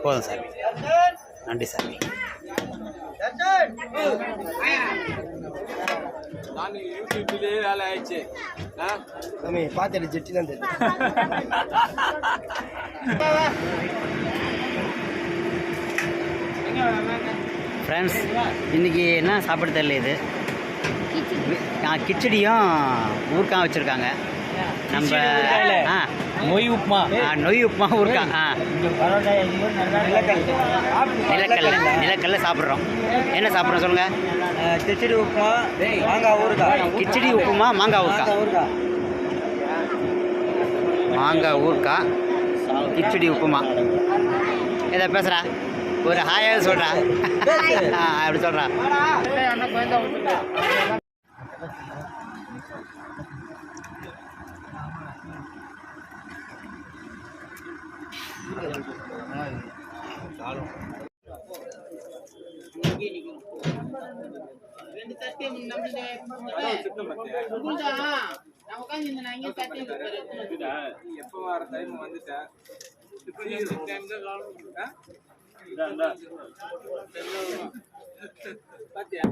போதும் சாமி, நன்றி சாமி. யூடியூப்லேயே வேலை ஆயிடுச்சு சாமி, பார்த்துட்டு ஜெட்டி தான் தெரியும். ஃப்ரெண்ட்ஸ், இன்றைக்கி என்ன சாப்பிட தெரியல. இது கிச்சடியும் ஊறுக்காய் வச்சுருக்காங்க. நம்ம நொய் உப்புமா, நொய் உப்புமா ஊறுக்காய். நிலக்கல்ல சாப்பிட்றோம். என்ன சாப்பிட்றோம் சொல்லுங்கள்? கிச்சடி உப்புமா, மாங்காய் ஊறுக்காய். கிச்சடி உப்புமா, மாங்காய் ஊறுக்காய். மாங்காய் ஊறுக்காய், கிச்சடி உப்புமா. இதை பேசுகிறா, ஒரு ஹாயாவது சொல்கிறா. அப்படி சொல்கிறா. எப்போ வர டைம் வந்துட்டேன். பாத்தியா